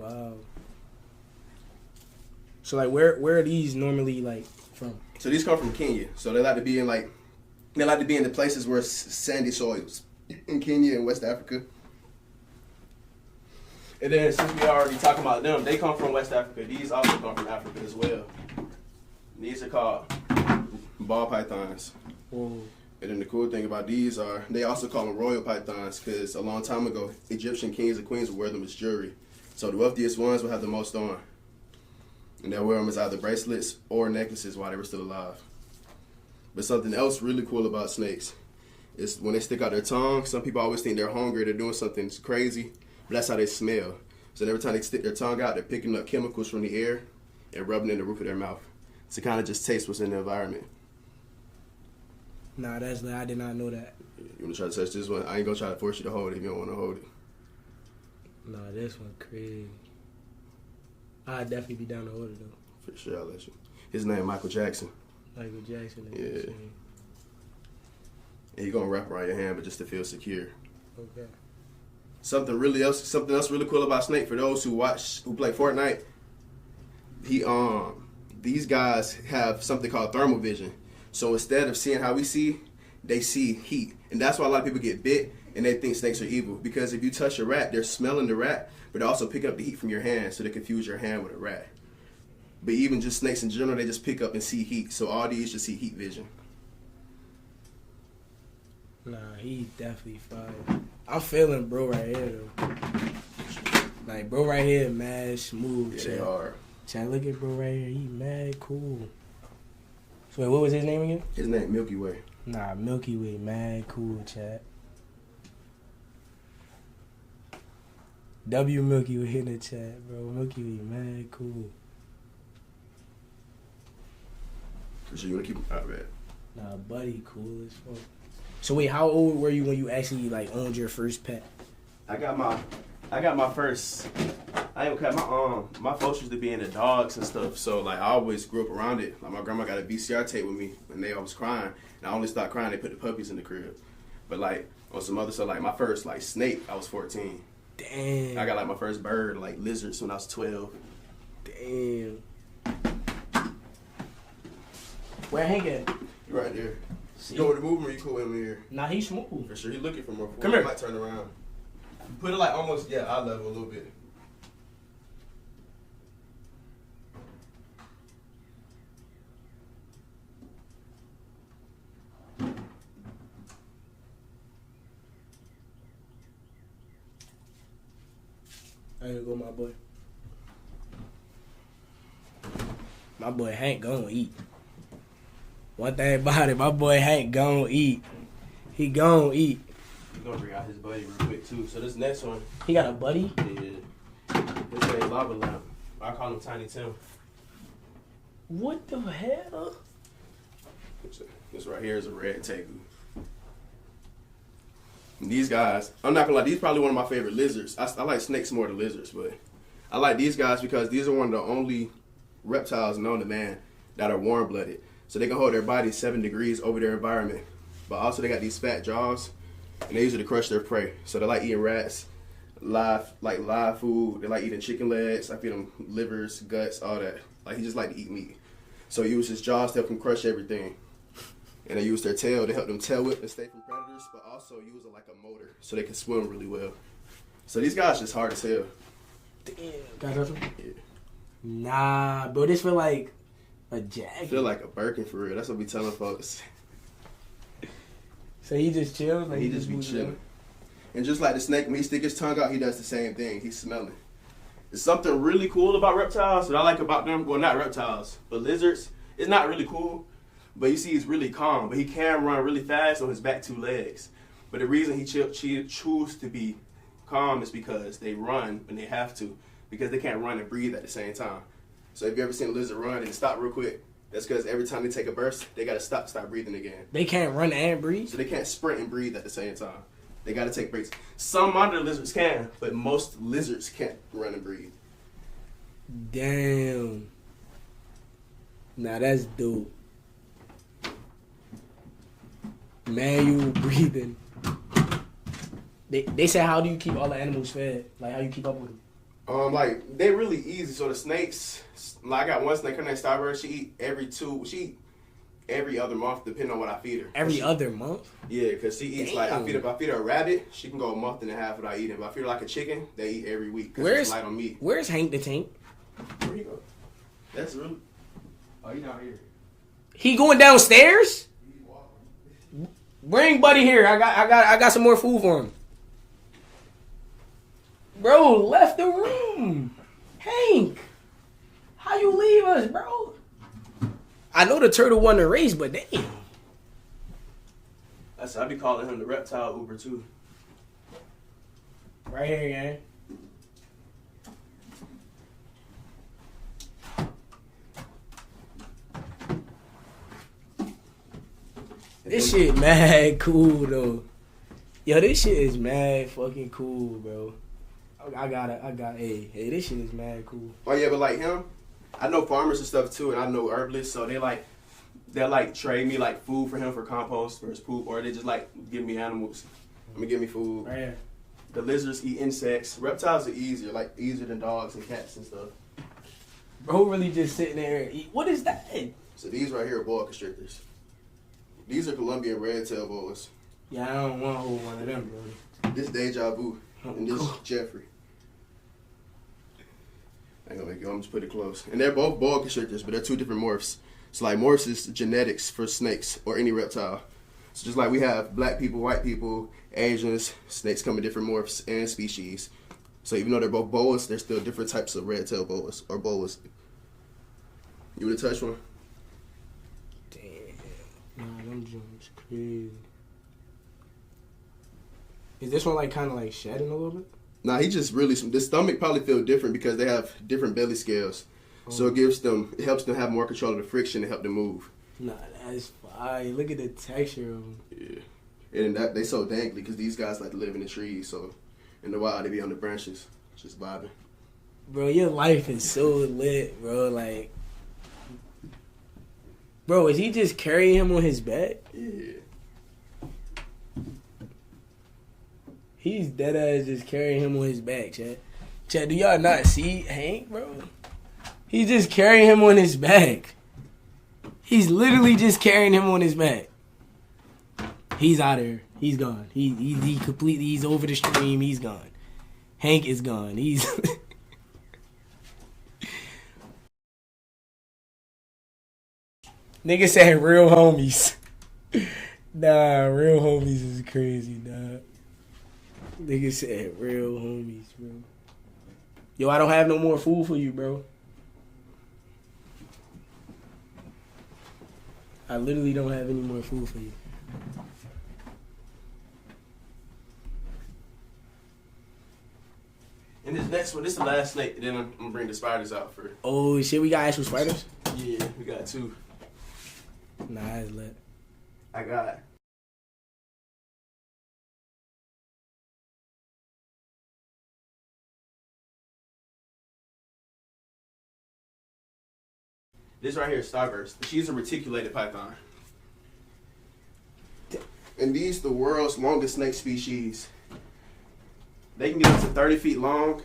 Wow. So like, where are these normally like from? So these come from Kenya. So they like to be in the places where it's sandy soils in Kenya and West Africa. And then since we already talking about them, they come from West Africa. These also come from Africa as well. These are called ball pythons. Whoa. And then the cool thing about these are, they also call them royal pythons because a long time ago, Egyptian kings and queens would wear them as jewelry. So the wealthiest ones would have the most on. And they'll wear them as either bracelets or necklaces while they were still alive. But something else really cool about snakes is when they stick out their tongue, some people always think they're hungry, they're doing something crazy, but that's how they smell. So every time they stick their tongue out, they're picking up chemicals from the air and rubbing in the roof of their mouth to kind of just taste what's in the environment. Nah, that's I did not know that. You want to try to touch this one? I ain't going to try to force you to hold it if you don't want to hold it. Nah, this one crazy. I'd definitely be down to hold it though. For sure, I'll let you. His name Michael Jackson. Michael Jackson. Yeah. And you're going to wrap around your hand, but just to feel secure. Okay. Something else really cool about Snake, for those who play Fortnite, these guys have something called thermal vision. So instead of seeing how we see, they see heat. And that's why a lot of people get bit and they think snakes are evil. Because if you touch a rat, they're smelling the rat, but they're also picking up the heat from your hand, so they confuse your hand with a rat. But even just snakes in general, they just pick up and see heat. So all these just see heat vision. Nah, he definitely fire. I'm feeling bro right here though. Like bro right here, mad smooth. Yeah, they are. Chat, look at bro right here. He mad cool. So wait, what was his name again? His name Milky Way. Nah, Milky Way, mad cool, chat. W Milky Way in the chat, bro. Milky Way, mad cool. For sure, you want to keep him out, man. Nah, buddy, cool as fuck. So wait, how old were you when you actually like owned your first pet? I got my first. I ain't gonna cut my folks used to be into dogs and stuff, so like I always grew up around it. Like my grandma got a VCR tape with me when they always crying, and I only stopped crying. They put the puppies in the crib, but like on some other stuff, like my first like snake, I was 14. Damn. I got like my first bird, like lizards, when I was 12. Damn. Where Hank at? You right there. You want to move him or you cool in here? Nah, he's smooth. For sure, he looking for more. Come here. Might turn around. Put it like almost eye level a little bit. There you go, my boy. My boy Hank gonna eat. One thing about it, my boy Hank gonna eat. He gonna eat. He's gonna bring out his buddy real quick too. So this next one. He got a buddy? Yeah. This is Lava Lamp. I call him Tiny Tim. What the hell? This right here is a red tegu. These guys, I'm not gonna lie, these probably one of my favorite lizards. I like snakes more than lizards, but I like these guys because these are one of the only reptiles known to man that are warm-blooded. So they can hold their body 7 degrees over their environment. But also they got these fat jaws, and they use it to crush their prey. So they like eating rats, live food. They like eating chicken legs. I feed them livers, guts, all that. Like he just like to eat meat. So he uses his jaws to help him crush everything. And they use their tail to help them tail whip and stay from predators, but also use it like a motor so they can swim really well. So these guys just hard as hell. Damn. Got touch him? Yeah. Nah, bro, this feel like a jacket. I feel like a Birkin for real. That's what we telling folks. So he just chills? Like he just be chilling. And just like the snake, when he stick his tongue out, he does the same thing. He's smelling. There's something really cool about reptiles that I like about them. Well, not reptiles, but lizards. It's not really cool. But you see, he's really calm. But he can run really fast on his back 2 legs. But the reason he choose to be calm is because they run when they have to. Because they can't run and breathe at the same time. So if you ever seen a lizard run and stop real quick, that's because every time they take a burst, they got to stop breathing again. They can't run and breathe? So they can't sprint and breathe at the same time. They got to take breaks. Some monitor lizards can, but most lizards can't run and breathe. Damn. Nah, that's dope. Manual breathing. They say, how do you keep all the animals fed? Like, how you keep up with them? Like they're really easy. So the snakes, like I got one snake, her name's Starburst. She eat every other month, depending on what I feed her. Every other month? Yeah, because she eats like if I feed her a rabbit, she can go a month and a half without eating. If I feed her like a chicken, they eat every week because it's light on meat. Where's Hank the Tank? Where you go? That's really. Oh, you down here? He going downstairs? Bring Buddy here. I got some more food for him. Bro, left the room. Hank, how you leave us, bro? I know the turtle won the race, but damn. I be calling him the reptile Uber too. Right here, gang. This shit mad cool though. Yo, this shit is mad fucking cool, bro. Hey, this shit is mad cool. Oh yeah, but like him, I know farmers and stuff too, and I know herbalists, so they'll like trade me like food for him for compost for his poop, or they just like give me animals. Give me food. Right here. The lizards eat insects. Reptiles are easier than dogs and cats and stuff. Bro, really just sitting there and eat. What is that? So these right here are boa constrictors. These are Colombian red-tailed boas. Yeah, I don't want to hold one of them, bro. This Deja Vu, and this Jeffrey. I ain't gonna make it. I'm just put it close. And they're both boa constrictors, but they're two different morphs. So like morphs is genetics for snakes or any reptile. So just like we have black people, white people, Asians, snakes come in different morphs and species. So even though they're both boas, they're still different types of red-tailed boas or boas. You wanna touch one? Nah, them joints crazy. Is this one like kind of like shedding a little bit? Nah, he just really. The stomach probably feel different because they have different belly scales, so it helps them have more control of the friction to help them move. Nah, that's fine. Look at the texture of them. Yeah, and they so dangly because these guys like to live in the trees, so in the wild they be on the branches, just vibing. Bro, your life is so lit, bro. Like. Bro, is he just carrying him on his back? Yeah. He's dead ass just carrying him on his back, Chad. Chad, do y'all not see Hank, bro? He's just carrying him on his back. He's literally just carrying him on his back. He's out of here. He's gone. He completely, he's over the stream. He's gone. Hank is gone. He's... Nigga said real homies. Nah, real homies is crazy, nah. Nigga said real homies, bro. Yo, I don't have no more food for you, bro. I literally don't have any more food for you. And this next one, this is the last snake, then I'm gonna bring the spiders out for. Oh shit, we got actual spiders? Yeah, we got two. Nah, that's lit. I got. This right here is Starburst. She's a reticulated python. And these the world's longest snake species. They can get up to 30 feet long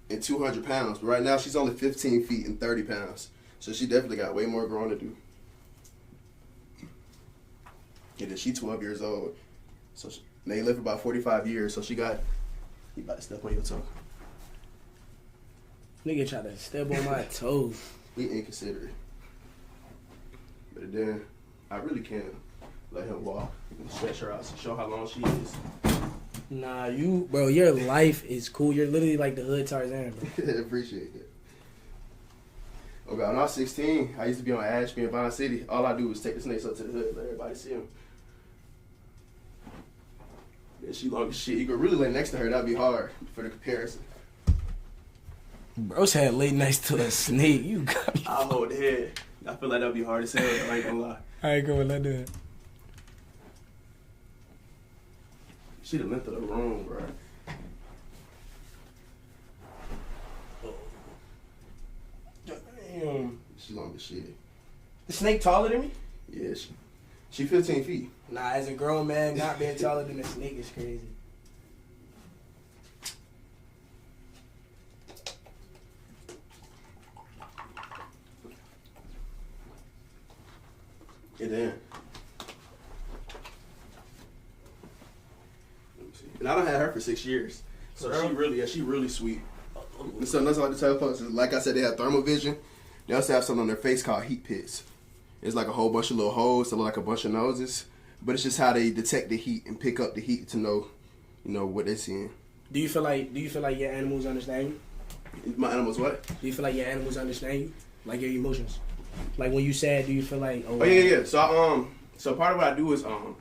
and 200 pounds. But right now she's only 15 feet and 30 pounds. So she definitely got way more growing to do. And then she's 12 years old. So they live about 45 years. So she got, you about to step on your toe. Nigga try to step on my toes. He inconsiderate. But then I really can't let him walk and stretch her out to show how long she is. Nah, bro, your life is cool. You're literally like the hood Tarzan, bro. Appreciate that. Okay, when I was 16, I used to be on Ashby in Vine City. All I do was take the snakes up to the hood, let everybody see them. Yeah, she long as shit. You could really lay next to her, that'd be hard for the comparison. Bro said lay next to a snake. You got me. I'll hold the head. I feel like that'd be hard as hell, I ain't gonna lie. Alright, go on, let's do it. She the length of the room, bro. Damn. She long as shit. The snake taller than me? Yeah, she 15 feet. Nah, as a grown man, not being taller than a snake is crazy. And then, let me see. And I done had her for 6 years, so she really sweet. And so that's what I like to tell folks. Like I said, they have thermal vision. They also have something on their face called heat pits. It's like a whole bunch of little holes that look like a bunch of noses, but it's just how they detect the heat and pick up the heat to know, what they're seeing. Do you feel like your animals understand you? My animals what? Do you feel like your animals understand you? Like your emotions? Like when you sad, do you feel like Oh yeah. So part of what I do is